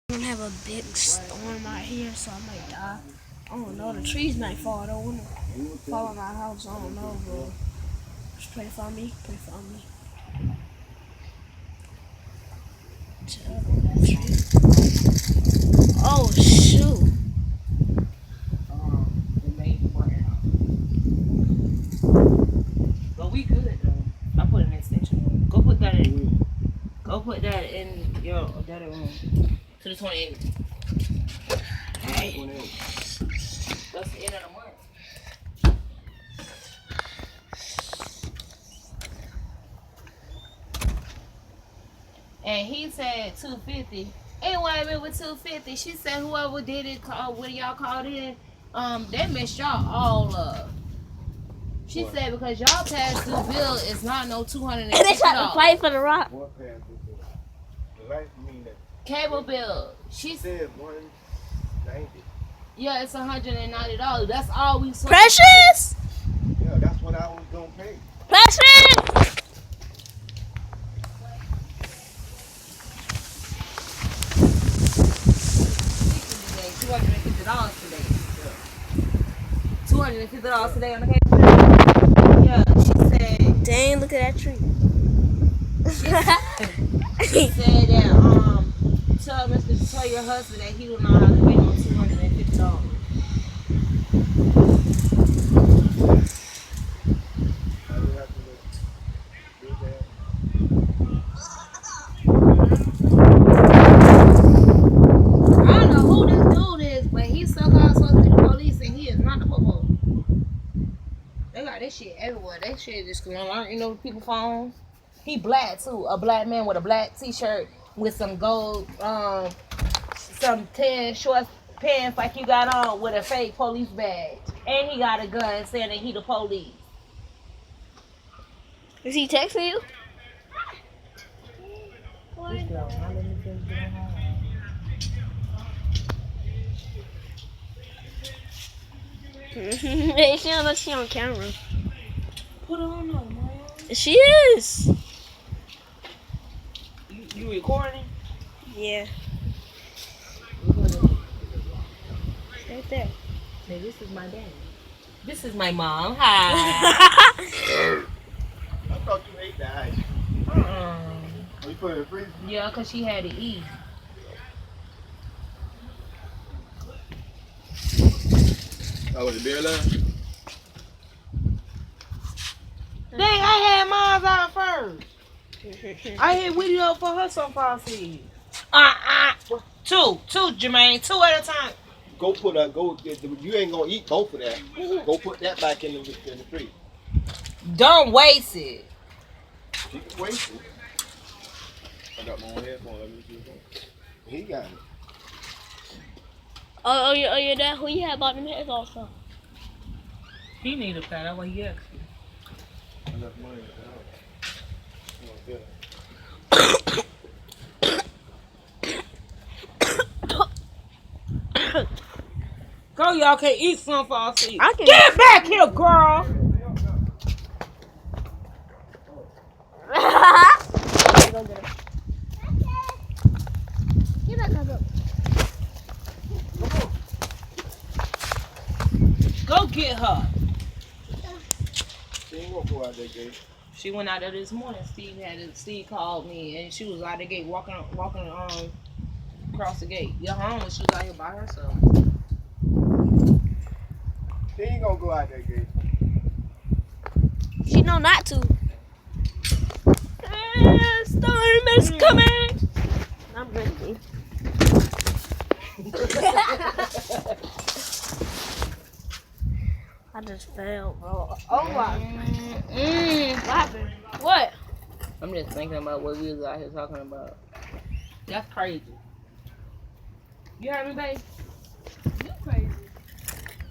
We're gonna have a big storm out here, so I might die. I don't know. The trees might fall. I don't want to fall on our house. I don't know, bro. Just pray for me. Pray for me. Oh shoot! It made it work out. But we good though. I put an extension on. Go put that in. Go put that in your daddy room. To the 28th. Hey. That's the end of the month. And he said 250. Anyway, it was 250. She said whoever did it, what y'all called in, they messed y'all all up. She said because y'all past due bill is not no $250. And they tried to fight for the rock. What past due bill? The life mean that Cable bill. She said 190. Yeah, it's $190. That's all we saw. Precious. Yeah, that's what I was gonna pay. Precious. $250 today. $250 today on the cable. Yeah, she said. Dang, look at that tree. She said that tell your husband that he don't know how to pay on $250. I don't know who this dude is, but he's so-called supposed to be the police and he is not the popo. They got this shit everywhere. That shit just going on, people's phones. He black too, a black man with a black t-shirt with some gold, some tan short pants like you got on with a fake police badge. And he got a gun saying that he the police. Is he texting you? Hey, she don't know she on camera. Put her on though, man. She is. You recording? Yeah. Right there. Hey, this is my dad. This is my mom. Hi. I thought you ate the ice. You put it in the freezer? Yeah, because she had to eat. Oh, was it dealand? Dang, I had mine out first. I had video for her so far. See. Two, Jermaine. Two at a time. Go put a you ain't gonna eat both of that. Go put that back in the freezer. Don't waste it. You can waste it. I got my own headphone. Let me see it. He got it. Oh, your dad? Who you had bought them headphones from? He need a pad. That's why he asked you. Enough money. Oh, Go, y'all can eat some for us. Get Back here, girl. Go get her. Get that cup up. Go get her. she ain't gonna go out that gate. She went out there this morning. Steve called me, and she was out the gate walking across the gate. Your home, she was out here by herself. She ain't gonna go out that gate. She know not to. Storm is coming. I'm ready. I just fell, bro. Oh my. What happened? What? I'm just thinking about what we was out here talking about. That's crazy. You heard me, babe? You crazy.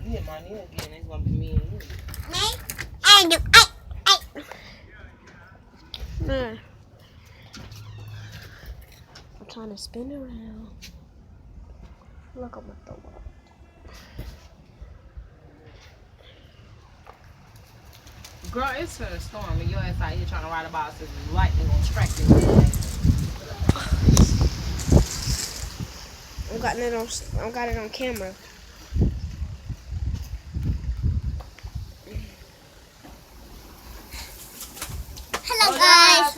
You hit my knee again. It's gonna be me and you. Man. I'm trying to spin around. Look, I'm gonna throw up. Girl, it's a storm and your ass out here trying to ride a bicycle. Lightning gonna strike you. I got it on camera. Hello guys.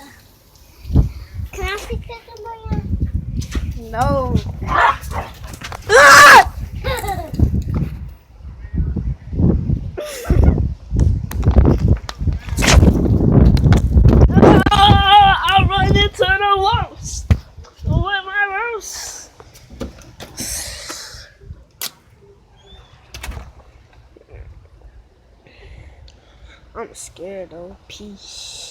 Can I pick that camera? No. I run into the roast. With my roast. I'm scared though. Peace.